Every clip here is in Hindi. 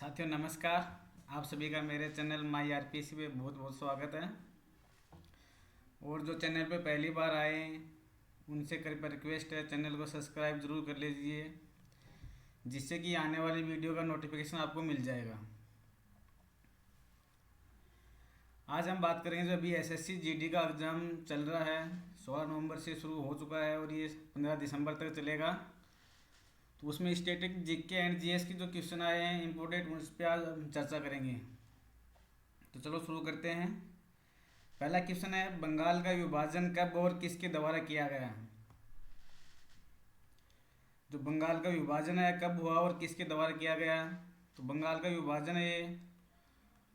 साथियों नमस्कार। आप सभी का मेरे चैनल माई आरपीसी पे बहुत बहुत स्वागत है। और जो चैनल पे पहली बार आए हैं उनसे कृपया रिक्वेस्ट है, चैनल को सब्सक्राइब जरूर कर लीजिए, जिससे कि आने वाली वीडियो का नोटिफिकेशन आपको मिल जाएगा। आज हम बात करेंगे जो अभी एसएससी जीडी का एग्ज़ाम चल रहा है, 16 नवंबर से शुरू हो चुका है और ये 15 दिसंबर तक चलेगा। तो उसमें स्टैटिक जीके एंड जीएस की जो क्वेश्चन आए हैं इम्पोर्टेंट, उस पर आज हम चर्चा करेंगे। तो चलो शुरू करते हैं। पहला क्वेश्चन है, बंगाल का विभाजन कब और किसके द्वारा किया गया। जो बंगाल का विभाजन है कब हुआ और किसके द्वारा किया गया। तो बंगाल का विभाजन ये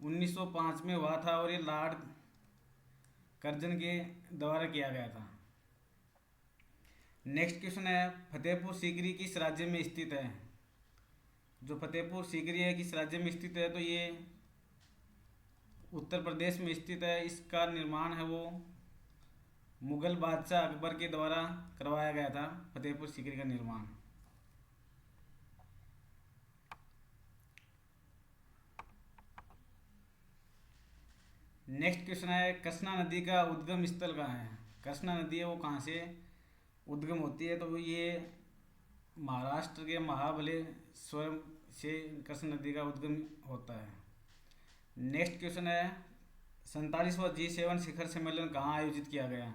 1905 में हुआ था और ये लॉर्ड कर्जन के द्वारा किया गया था। नेक्स्ट क्वेश्चन है, फतेहपुर सीकरी किस राज्य में स्थित है। जो फतेहपुर सीकरी है किस राज्य में स्थित है, तो ये उत्तर प्रदेश में स्थित है। इसका निर्माण है वो मुगल बादशाह अकबर के द्वारा करवाया गया था, फतेहपुर सीकरी का निर्माण। नेक्स्ट क्वेश्चन है, कृष्णा नदी का उद्गम स्थल कहाँ है। कृष्णा नदी है वो कहाँ से उद्गम होती है, तो ये महाराष्ट्र के महाबलेश्वर से कृष्णा नदी का उद्गम होता है। नेक्स्ट क्वेश्चन है, 47वां G7 शिखर सम्मेलन कहाँ आयोजित किया गया।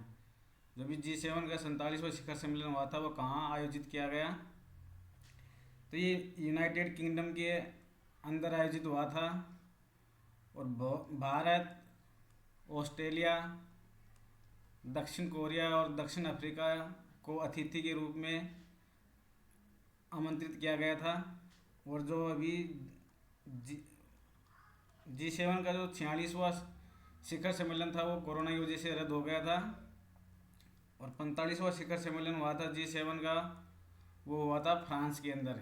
जो भी G7 का 47वां शिखर सम्मेलन हुआ था वो कहाँ आयोजित किया गया, तो ये यूनाइटेड किंगडम के अंदर आयोजित हुआ था। और भारत, ऑस्ट्रेलिया, दक्षिण कोरिया और दक्षिण अफ्रीका को अतिथि के रूप में आमंत्रित किया गया था। और जो अभी G7 का जो 46वां शिखर सम्मेलन था वो कोरोना की वजह से रद्द हो गया था। और 45वां शिखर सम्मेलन हुआ था G7 का, वो हुआ था फ्रांस के अंदर।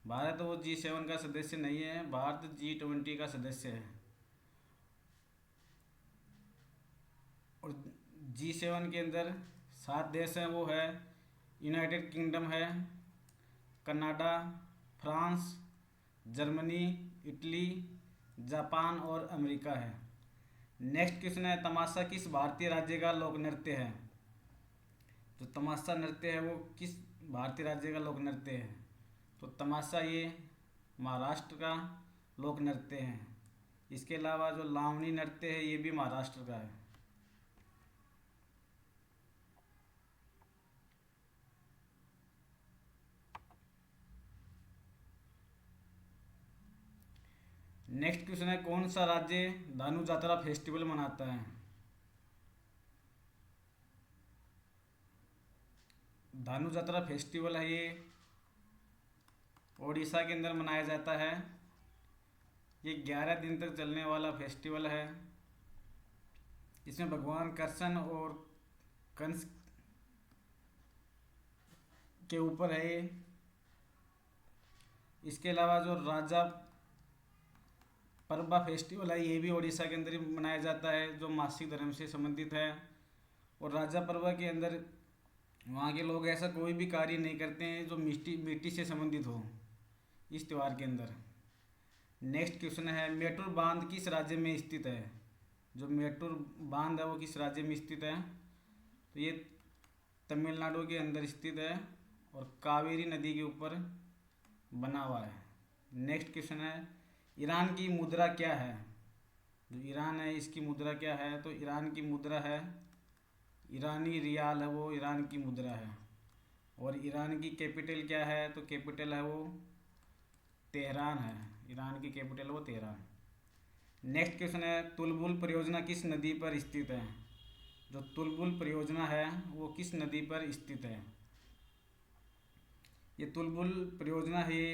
भारत वो G7 का सदस्य नहीं है, भारत G20 का सदस्य है। और G7 के अंदर 7 देश हैं, वो है यूनाइटेड किंगडम है, Canada, France, Germany, Italy, Japan और अमेरिका है। नेक्स्ट क्वेश्चन है, तमाशा किस भारतीय राज्य का लोक नृत्य है। जो तमाशा नृत्य है वो किस भारतीय राज्य का लोक नृत्य है, तो तमाशा ये महाराष्ट्र का लोक नृत्य है। इसके अलावा जो लावणी नृत्य है ये भी महाराष्ट्र का है। नेक्स्ट क्वेश्चन है, कौन सा राज्य धानु यात्रा फेस्टिवल मनाता है। धानु यात्रा फेस्टिवल है ये ओडिशा के अंदर मनाया जाता है। ये 11 दिन तक चलने वाला फेस्टिवल है। इसमें भगवान कृष्ण और कंस के ऊपर है ये। इसके अलावा जो राजा परबा फेस्टिवल है ये भी उड़ीसा के अंदर ही मनाया जाता है, जो मासिक धर्म से संबंधित है। और राजा परबा के अंदर वहाँ के लोग ऐसा कोई भी कार्य नहीं करते हैं जो मिट्टी से संबंधित हो इस त्यौहार के अंदर। नेक्स्ट क्वेश्चन है, मेटूर बांध किस राज्य में स्थित है। जो मेटूर बांध है वो किस राज्य में स्थित है, तो ये तमिलनाडु के अंदर स्थित है और कावेरी नदी के ऊपर बना हुआ है। नेक्स्ट क्वेश्चन है, ईरान की मुद्रा क्या है। जो ईरान है इसकी मुद्रा क्या है, तो ईरान की मुद्रा है ईरानी रियाल है, वो ईरान की मुद्रा है। और ईरान की कैपिटल क्या है, तो कैपिटल है वो तेहरान है। ईरान की कैपिटल वो तेहरान। नेक्स्ट क्वेश्चन है, तुलबुल परियोजना किस नदी पर स्थित है। जो तुलबुल परियोजना है वो किस नदी पर स्थित है। ये तुलबुल परियोजना है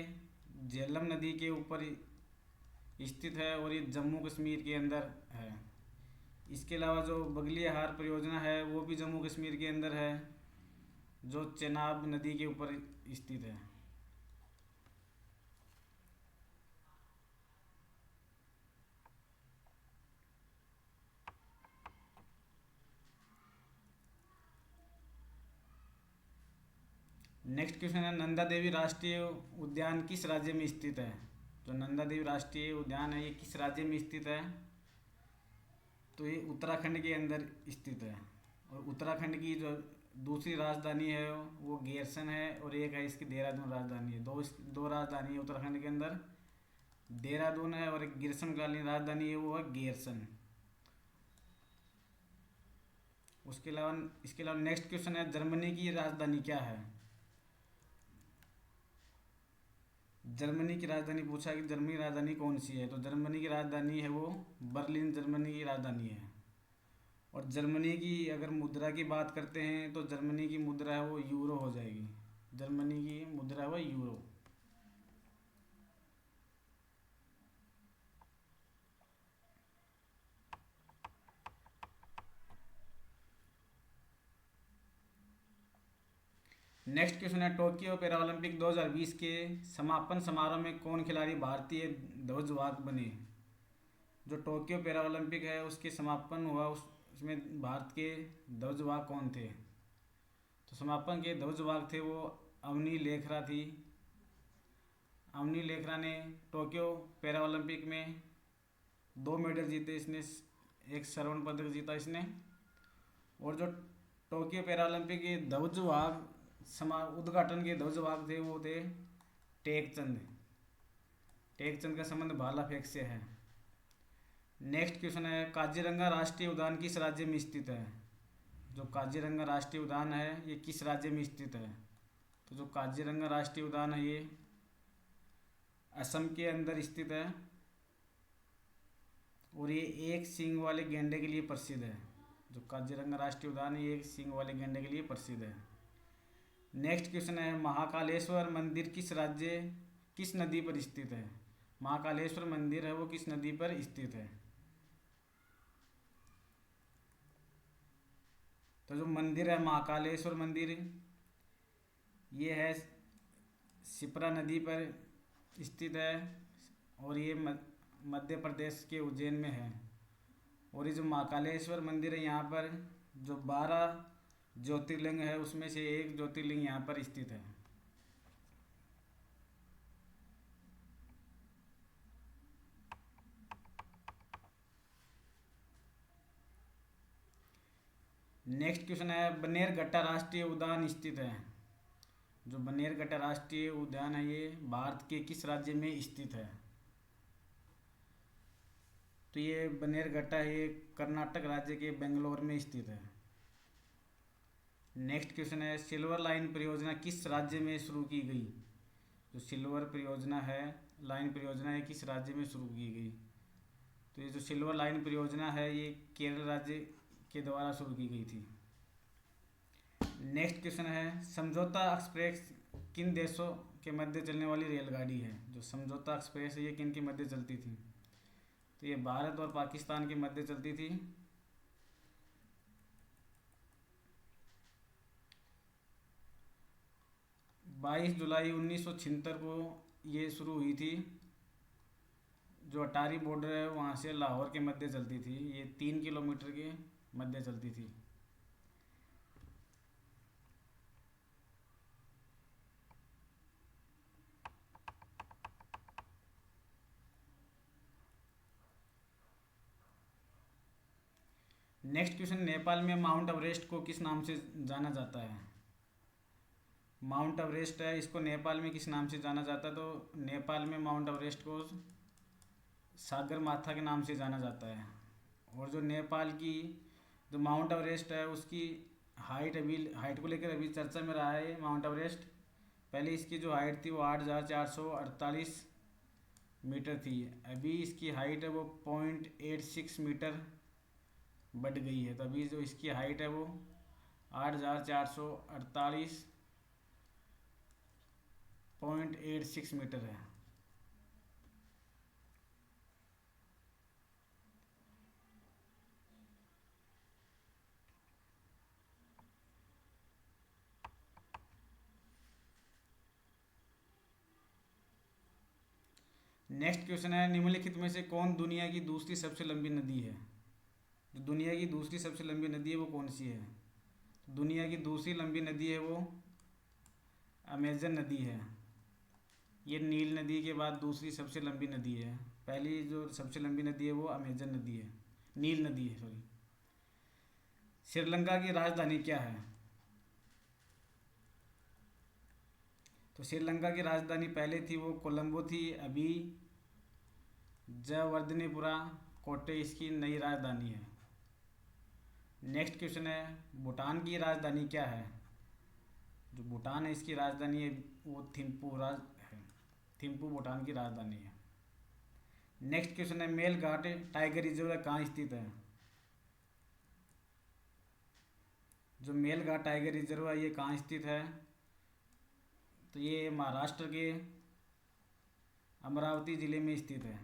झेलम नदी के ऊपर स्थित है और ये जम्मू कश्मीर के अंदर है। इसके अलावा जो बगलियाहार परियोजना है वो भी जम्मू कश्मीर के अंदर है, जो चेनाब नदी के ऊपर स्थित है। नेक्स्ट क्वेश्चन है, नंदा देवी राष्ट्रीय उद्यान किस राज्य में स्थित है। जो नंदा देवी राष्ट्रीय उद्यान है ये किस राज्य में स्थित है? तो ये उत्तराखंड के अंदर स्थित है। और उत्तराखंड की जो दूसरी राजधानी है वो गेरसन है, और एक है इसकी देहरादून राजधानी है। दो राजधानी है उत्तराखंड के अंदर, देहरादून है, और एक ग्रीष्मकालीन राजधानी है वो है गेरसन। इसके अलावा नेक्स्ट क्वेश्चन है, जर्मनी की राजधानी क्या है? जर्मनी की राजधानी पूछा कि जर्मनी की राजधानी कौन सी है, तो जर्मनी की राजधानी है वो बर्लिन, जर्मनी की राजधानी है। और जर्मनी की अगर मुद्रा की बात करते हैं तो जर्मनी की मुद्रा है वो यूरो हो जाएगी। जर्मनी की मुद्रा है वो यूरो। नेक्स्ट क्वेश्चन है, टोक्यो पैरालंपिक 2020 के समापन समारोह में कौन खिलाड़ी भारतीय ध्वजवाहक बने? जो टोक्यो पैरालंपिक है उसके समापन हुआ, उसमें भारत के ध्वजवाहक कौन थे? तो समापन के ध्वजवाहक थे वो अवनी लेखरा थी। अवनी लेखरा ने टोक्यो पैरालंपिक में 2 मेडल जीते इसने, एक स्वर्ण पदक जीता इसने। और जो टोक्यो पैरालंपिक के ध्वजवाहक उद्घाटन के ध्वजवाहक थे वो थे टेकचंद। टेकचंद का संबंध भाला फेंक से है। नेक्स्ट क्वेश्चन है, काजीरंगा राष्ट्रीय उद्यान किस राज्य में स्थित है? जो काजीरंगा राष्ट्रीय उद्यान है ये किस राज्य में स्थित है? तो जो काजीरंगा राष्ट्रीय उद्यान है ये असम के अंदर स्थित है, और ये एक सींग वाले गैंडे के लिए प्रसिद्ध है। जो काजीरंगा राष्ट्रीय उद्यान है ये एक सींग वाले गैंडे के लिए प्रसिद्ध है। नेक्स्ट क्वेश्चन है, महाकालेश्वर मंदिर किस नदी पर स्थित है? महाकालेश्वर मंदिर है वो किस नदी पर स्थित है? तो जो मंदिर है महाकालेश्वर मंदिर ये है शिप्रा नदी पर स्थित है, और ये मध्य प्रदेश के उज्जैन में है। और ये जो महाकालेश्वर मंदिर है यहाँ पर जो 12 ज्योतिर्लिंग है उसमें से एक ज्योतिर्लिंग यहाँ पर स्थित है। नेक्स्ट क्वेश्चन है, बनेरघट्टा राष्ट्रीय उद्यान स्थित है। जो बनेरघट्टा राष्ट्रीय उद्यान है ये भारत के किस राज्य में स्थित है? तो ये बनेरघट्टा ये कर्नाटक राज्य के बेंगलोर में स्थित है। नेक्स्ट क्वेश्चन है, सिल्वर लाइन परियोजना किस राज्य में शुरू की गई? जो सिल्वर परियोजना है लाइन परियोजना है किस राज्य में शुरू की गई? तो ये जो सिल्वर लाइन परियोजना है ये केरल राज्य के द्वारा शुरू की गई थी। नेक्स्ट क्वेश्चन है, समझौता एक्सप्रेस किन देशों के मध्य चलने वाली रेलगाड़ी है? जो समझौता एक्सप्रेस है ये किन के मध्य चलती थी? तो ये भारत और पाकिस्तान के मध्य चलती थी। बाईस जुलाई 1976 को ये शुरू हुई थी। जो अटारी बॉर्डर है वहाँ से लाहौर के मध्य चलती थी। ये 3 किलोमीटर के मध्य चलती थी। नेक्स्ट क्वेश्चन, नेपाल में माउंट एवरेस्ट को किस नाम से जाना जाता है? माउंट एवरेस्ट है इसको नेपाल में किस नाम से जाना जाता है? तो नेपाल में माउंट एवरेस्ट को सागर माथा के नाम से जाना जाता है। और जो नेपाल की जो माउंट एवरेस्ट है उसकी हाइट को लेकर अभी चर्चा में रहा है माउंट एवरेस्ट। पहले इसकी जो हाइट थी वो 8,448 मीटर थी। अभी इसकी हाइट है वो 0.86 मीटर बढ़ गई है। तो अभी जो इसकी हाइट है वो 8,448.86 मीटर है। नेक्स्ट क्वेश्चन है, निम्नलिखित में से कौन दुनिया की दूसरी सबसे लंबी नदी है? जो दुनिया की दूसरी सबसे लंबी नदी है वो कौन सी है? दुनिया की दूसरी लंबी नदी है वो अमेजन नदी है। ये नील नदी के बाद दूसरी सबसे लंबी नदी है। पहली जो सबसे लंबी नदी है वो अमेजन नदी है, नील नदी है सॉरी। श्रीलंका की राजधानी क्या है? तो श्रीलंका की राजधानी पहले थी वो कोलंबो थी, अभी जयवर्धनेपुरा कोट्टे इसकी नई राजधानी है। नेक्स्ट क्वेश्चन है, भूटान की राजधानी क्या है? जो भूटान है इसकी राजधानी है वो थिम्पू है। थिम्पू भूटान की राजधानी है। नेक्स्ट क्वेश्चन है, मेलघाट टाइगर रिजर्व कहाँ स्थित है? जो मेलघाट टाइगर रिजर्व है ये कहाँ स्थित है? तो ये महाराष्ट्र के अमरावती जिले में स्थित है।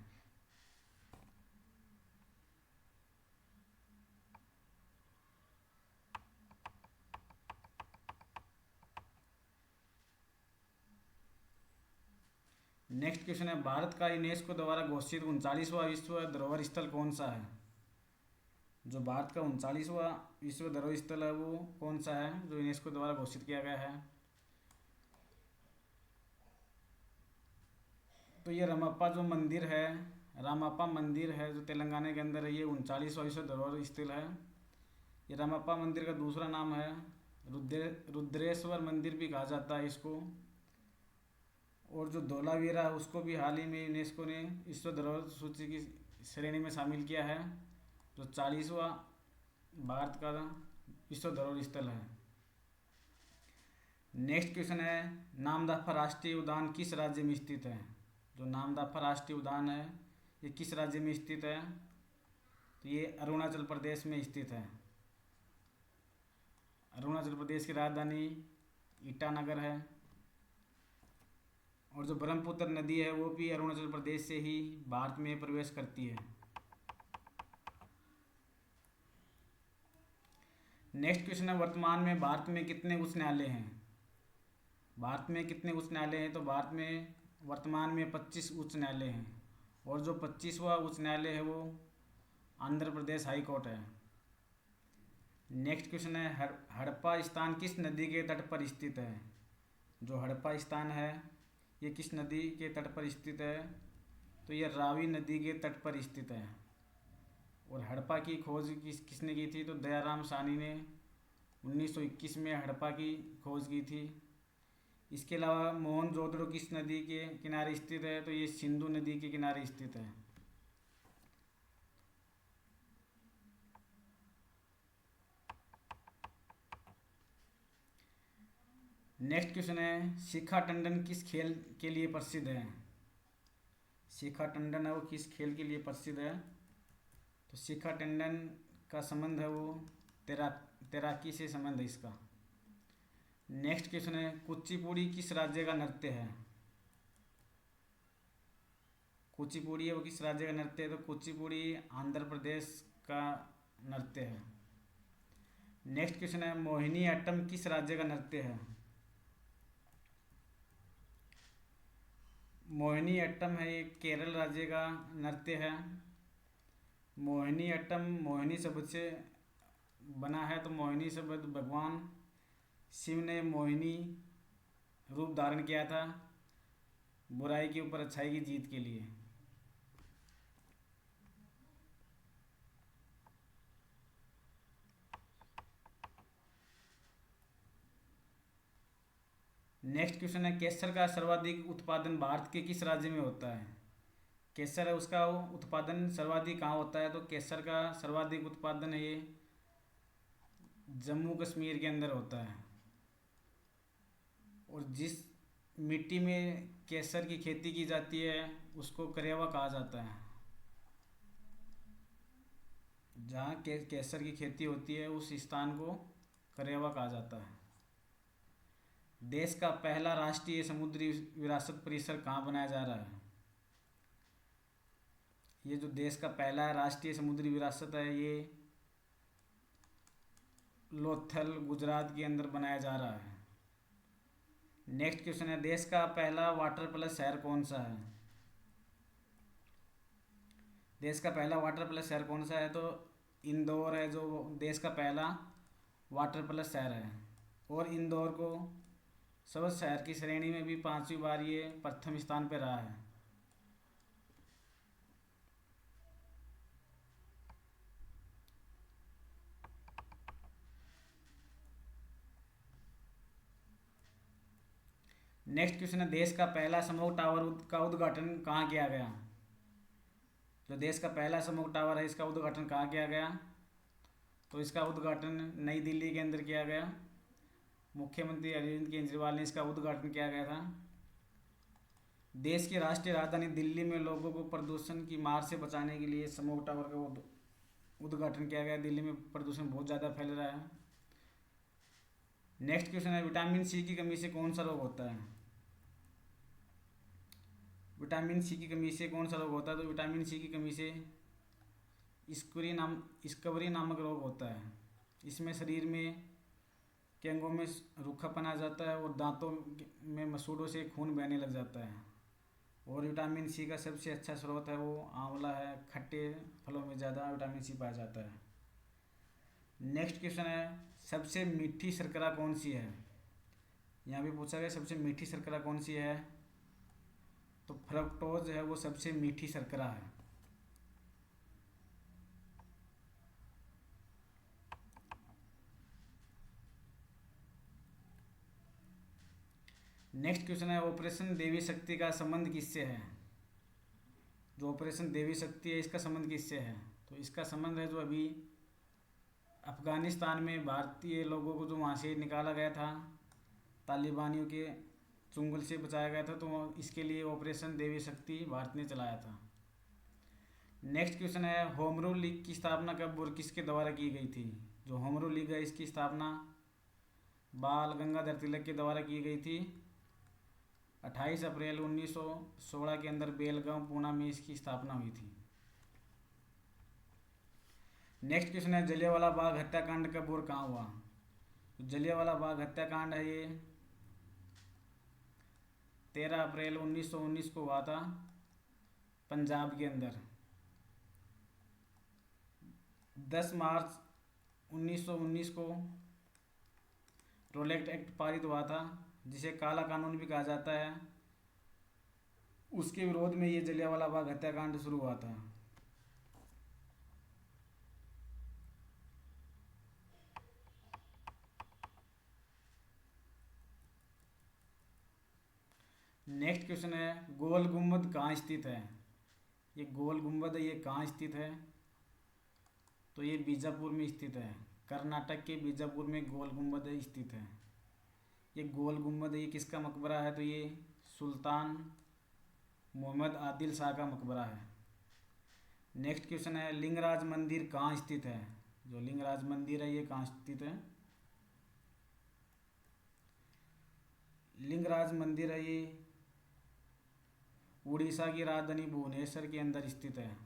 नेक्स्ट क्वेश्चन है, भारत का यूनेस्को द्वारा घोषित 39वां विश्व धरोहर स्थल कौन सा है? जो भारत का 39वां विश्व धरोहर स्थल है वो कौन सा है जो यूनेस्को द्वारा घोषित किया गया है? तो ये रामप्पा जो मंदिर है, रामप्पा मंदिर है जो तेलंगाना के अंदर है, ये 39वां विश्व धरोहर स्थल है। ये रामप्पा मंदिर का दूसरा नाम है रुद्रेश्वर मंदिर भी कहा जाता है इसको। और जो धोलावीरा है उसको भी हाल ही में यूनेस्को ने विश्व धरोहर सूची की श्रेणी में शामिल किया है, जो 40वां भारत का विश्व धरोहर स्थल है। नेक्स्ट क्वेश्चन है, नामदफा राष्ट्रीय उद्यान किस राज्य में स्थित है? जो नामदफा राष्ट्रीय उद्यान है ये किस राज्य में स्थित है? तो ये अरुणाचल प्रदेश में स्थित है। अरुणाचल प्रदेश की राजधानी ईटानगर है। और जो ब्रह्मपुत्र नदी है वो भी अरुणाचल प्रदेश से ही भारत में प्रवेश करती है। नेक्स्ट क्वेश्चन है, वर्तमान में भारत में कितने उच्च न्यायालय हैं? भारत में कितने उच्च न्यायालय हैं? तो भारत में वर्तमान में 25 उच्च न्यायालय हैं। और जो 25वां उच्च न्यायालय है वो आंध्र प्रदेश हाई कोर्ट है। नेक्स्ट क्वेश्चन है, हड़प्पा स्थान किस नदी के तट पर स्थित है? जो हड़प्पा स्थान है ये किस नदी के तट पर स्थित है? तो ये रावी नदी के तट पर स्थित है। और हड़प्पा की खोज किसने की थी? तो दयाराम साहनी ने 1921 में हड़प्पा की खोज की थी। इसके अलावा मोहनजोदड़ो किस नदी के किनारे स्थित है? तो ये सिंधु नदी के किनारे स्थित है। नेक्स्ट क्वेश्चन है, शिखा टंडन किस खेल के लिए प्रसिद्ध है? शिखा टंडन है वो किस खेल के लिए प्रसिद्ध है? तो शिखा टंडन का संबंध है वो तैराकी से संबंध है इसका। नेक्स्ट क्वेश्चन है, कुचिपुड़ी किस राज्य का नृत्य है? कुचिपुड़ी है वो किस राज्य का नृत्य है? तो कुचिपुड़ी आंध्र प्रदेश का नृत्य है। नेक्स्ट क्वेश्चन है, मोहिनी अट्टम किस राज्य का नृत्य है? मोहिनी अट्टम है ये केरल राज्य का नृत्य है। मोहिनी अट्टम मोहिनी शब्द से बना है। तो मोहिनी शब्द भगवान शिव ने मोहिनी रूप धारण किया था बुराई के ऊपर अच्छाई की जीत के लिए। नेक्स्ट क्वेश्चन है, केसर का सर्वाधिक उत्पादन भारत के किस राज्य में होता है? केसर है उसका उत्पादन सर्वाधिक कहाँ होता है? तो केसर का सर्वाधिक उत्पादन है ये जम्मू कश्मीर के अंदर होता है। और जिस मिट्टी में केसर की खेती की जाती है उसको करेवा कहा जाता है। जहाँ केसर की खेती होती है उस स्थान को करेवा कहा जाता है। देश का पहला राष्ट्रीय समुद्री विरासत परिसर कहाँ बनाया जा रहा है? ये जो देश का पहला राष्ट्रीय समुद्री विरासत है ये लोथल गुजरात के अंदर बनाया जा रहा है। नेक्स्ट क्वेश्चन है, देश का पहला वाटर प्लस शहर कौन सा है? देश का पहला वाटर प्लस शहर कौन सा है? तो इंदौर है जो देश का पहला वाटर प्लस शहर है। और इंदौर को स्वच्छ शहर की श्रेणी में भी 5वीं बार ये प्रथम स्थान पर रहा है। नेक्स्ट क्वेश्चन है, देश का पहला स्मोक टावर का उद्घाटन कहाँ किया गया? जो देश का पहला स्मोक टावर है इसका उद्घाटन कहाँ किया गया? तो इसका उद्घाटन नई दिल्ली के अंदर किया गया। मुख्यमंत्री अरविंद केजरीवाल ने इसका उद्घाटन किया गया था। देश की राष्ट्रीय राजधानी दिल्ली में लोगों को प्रदूषण की मार से बचाने के लिए स्मोक टावर का उद्घाटन किया गया। दिल्ली में प्रदूषण बहुत ज़्यादा फैल रहा है। नेक्स्ट क्वेश्चन है, विटामिन सी की कमी से कौन सा रोग होता है? विटामिन सी की कमी से कौन सा रोग होता है? तो विटामिन सी की कमी से स्कवरी नामक रोग होता है। इसमें शरीर में के अंगों में रूखापन आ जाता है और दांतों में मसूड़ों से खून बहने लग जाता है। और विटामिन सी का सबसे अच्छा स्रोत है वो आंवला है। खट्टे फलों में ज़्यादा विटामिन सी पाया जाता है। नेक्स्ट क्वेश्चन है, सबसे मीठी शर्करा कौन सी है? यहाँ भी पूछा गया सबसे मीठी शर्करा कौन सी है? तो फ्रक्टोज है वो सबसे मीठी शर्करा है। नेक्स्ट क्वेश्चन है, ऑपरेशन देवी शक्ति का संबंध किससे है? जो ऑपरेशन देवी शक्ति है इसका संबंध किससे है? तो इसका संबंध है जो अभी अफगानिस्तान में भारतीय लोगों को जो वहाँ से निकाला गया था, तालिबानियों के चुंगल से बचाया गया था, तो इसके लिए ऑपरेशन देवी शक्ति भारत ने चलाया था। नेक्स्ट क्वेश्चन है, होम रूल लीग की स्थापना कब और किसके द्वारा की गई थी? जो होम रूल लीग है इसकी स्थापना बाल गंगाधर तिलक के द्वारा की गई थी। 28 अप्रैल 1916 के अंदर बेलगांव पूना में इसकी स्थापना हुई थी। नेक्स्ट क्वेश्चन है, जलियांवाला बाग हत्याकांड कब और कहाँ हुआ? तो जलियांवाला बाग हत्याकांड है ये 13 अप्रैल 1919 को हुआ था पंजाब के अंदर। 10 मार्च 1919 को रोलेक्ट एक्ट पारित हुआ था, जिसे काला कानून भी कहा जाता है। उसके विरोध में ये जलियांवाला बाग हत्याकांड शुरू हुआ था। नेक्स्ट क्वेश्चन है, गोल गुम्बद कहाँ स्थित है? ये गोल गुम्बद है ये कहाँ स्थित है? तो ये बीजापुर में स्थित है। कर्नाटक के बीजापुर में गोल गुम्बद स्थित है। ये गोल गुम्बद ये किसका मकबरा है? तो ये सुल्तान मोहम्मद आदिल शाह का मकबरा है। नेक्स्ट क्वेश्चन है, लिंगराज मंदिर कहाँ स्थित है? जो लिंगराज मंदिर है ये कहाँ स्थित है? लिंगराज मंदिर है ये उड़ीसा की राजधानी भुवनेश्वर के अंदर स्थित है।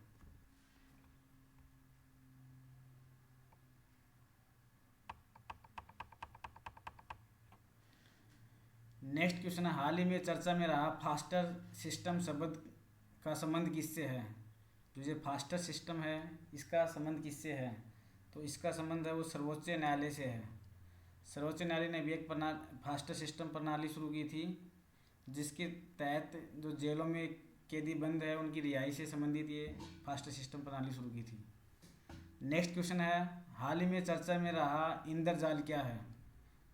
नेक्स्ट क्वेश्चन है, हाल ही में चर्चा में रहा फास्टर सिस्टम शब्द का संबंध किससे है? जो ये फास्टर सिस्टम है इसका संबंध किससे है? तो इसका संबंध है वो सर्वोच्च न्यायालय से है। सर्वोच्च न्यायालय ने भी एक फास्टर सिस्टम प्रणाली शुरू की थी, जिसके तहत जो जेलों में कैदी बंद है उनकी रिहाई से संबंधित ये फास्टर सिस्टम प्रणाली शुरू की थी। नेक्स्ट क्वेश्चन है, हाल ही में चर्चा में रहा इंद्रजाल क्या है?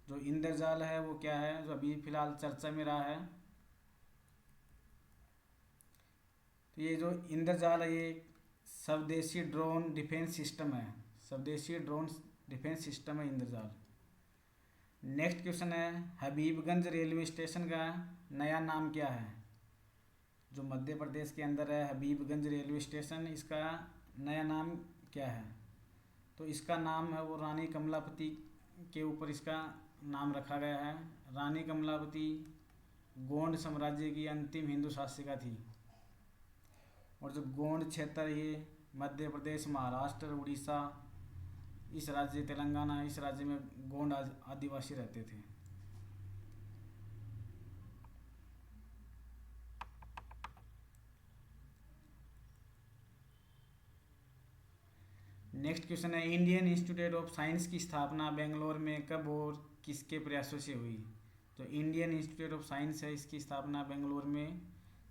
जो इंद्रजाल है वो क्या है जो अभी फिलहाल चर्चा में रहा है? तो ये जो इंद्रजाल है ये स्वदेशी ड्रोन डिफेंस सिस्टम है। स्वदेशी ड्रोन डिफेंस सिस्टम है इंद्रजाल। नेक्स्ट क्वेश्चन है, हबीबगंज रेलवे स्टेशन का नया नाम क्या है? जो मध्य प्रदेश के अंदर है हबीबगंज रेलवे स्टेशन, इसका नया नाम क्या है? तो इसका नाम है वो रानी कमलापति के ऊपर इसका नाम रखा गया है। रानी कमलापति गोंड साम्राज्य की अंतिम हिंदू शासिका थी। और जो गोंड क्षेत्र ये मध्य प्रदेश, महाराष्ट्र, उड़ीसा, इस राज्य तेलंगाना, इस राज्य में गोंड आदिवासी रहते थे। नेक्स्ट क्वेश्चन है, इंडियन इंस्टीट्यूट ऑफ साइंस की स्थापना बेंगलोर में कब और किसके प्रयासों से हुई? जो इंडियन इंस्टीट्यूट ऑफ साइंस है, इसकी स्थापना बेंगलोर में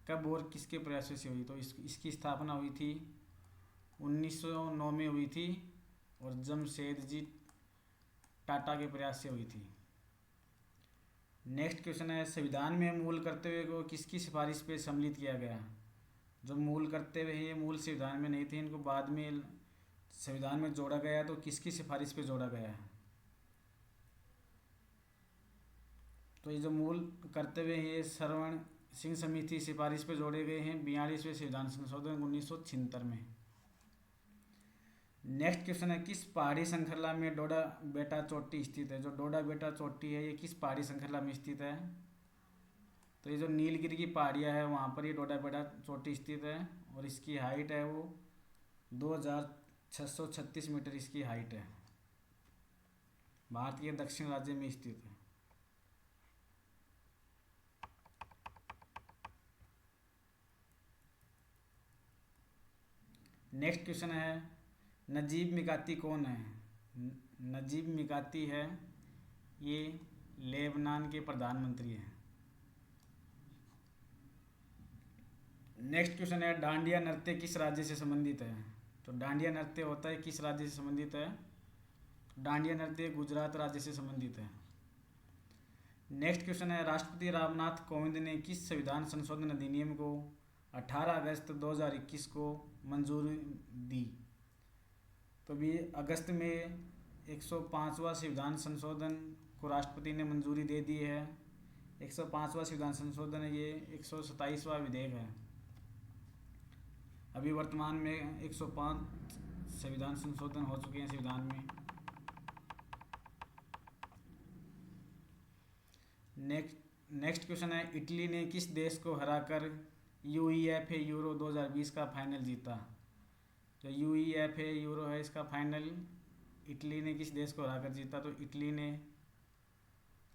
कब और किसके प्रयासों से हुई? तो इसकी स्थापना हुई थी 1909 में हुई थी और जमशेदजी टाटा के प्रयास से हुई थी। नेक्स्ट क्वेश्चन है, संविधान में मूल कर्तव्य को किसकी सिफारिश पे सम्मिलित किया गया? जो मूल कर्तव्य है ये मूल संविधान में नहीं थे, इनको बाद में संविधान में जोड़ा गया। तो किसकी सिफारिश पे जोड़ा गया है? तो ये जो मूल कर्तव्य है ये सरवण सिंह समिति सिफारिश पे जोड़े गए हैं 42वें संविधान संशोधन 1976 में। नेक्स्ट क्वेश्चन है, किस पहाड़ी श्रृंखला में डोडा बेटा चोटी स्थित है? जो डोडा बेटा चोटी है ये किस पहाड़ी श्रृंखला में स्थित है? तो ये जो नीलगिरी की पहाड़ियाँ है वहाँ पर ये डोडा बेटा चोटी स्थित है और इसकी हाइट है वो 2636 मीटर इसकी हाइट है। भारत के दक्षिण राज्य में स्थित है। नेक्स्ट क्वेश्चन है, नजीब मिकाती कौन है? नजीब मिकाती है ये लेबनान के प्रधानमंत्री हैं। नेक्स्ट क्वेश्चन है, डांडिया नृत्य किस राज्य से संबंधित है? तो डांडिया नृत्य होता है किस राज्य से संबंधित है? डांडिया नृत्य गुजरात राज्य से संबंधित है। नेक्स्ट क्वेश्चन है, राष्ट्रपति रामनाथ कोविंद ने किस संविधान संशोधन अधिनियम को 18 अगस्त 2021 को मंजूरी दी? तो भी अगस्त में 105वां संविधान संशोधन को राष्ट्रपति ने मंजूरी दे दी है। 105वां संविधान संशोधन है ये 127वां विधेयक है। अभी वर्तमान में 105 संविधान संशोधन हो चुके हैं संविधान में। नेक्स्ट क्वेश्चन है, इटली ने किस देश को हराकर यूईएफए यूरो 2020 का फाइनल जीता? जो यूईएफए यूरो है इसका फाइनल इटली ने किस देश को हराकर जीता? तो इटली ने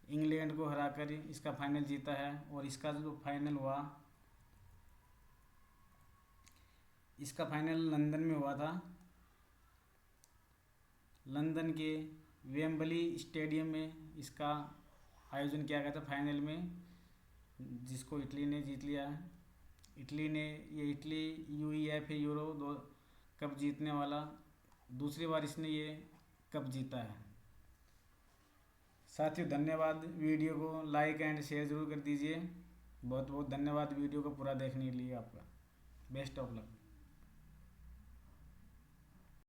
इंग्लैंड को हराकर इसका फाइनल जीता है। और इसका जो फाइनल हुआ इसका फाइनल लंदन में हुआ था। लंदन के वेम्बली स्टेडियम में इसका आयोजन किया गया था फाइनल में, जिसको इटली ने जीत लिया है। इटली यूईएफए यूरो कप जीतने वाला दूसरी बार इसने ये कप जीता है। साथियों धन्यवाद। वीडियो को लाइक एंड शेयर ज़रूर कर दीजिए। बहुत बहुत धन्यवाद वीडियो को पूरा देखने के लिए आपका। Best of luck.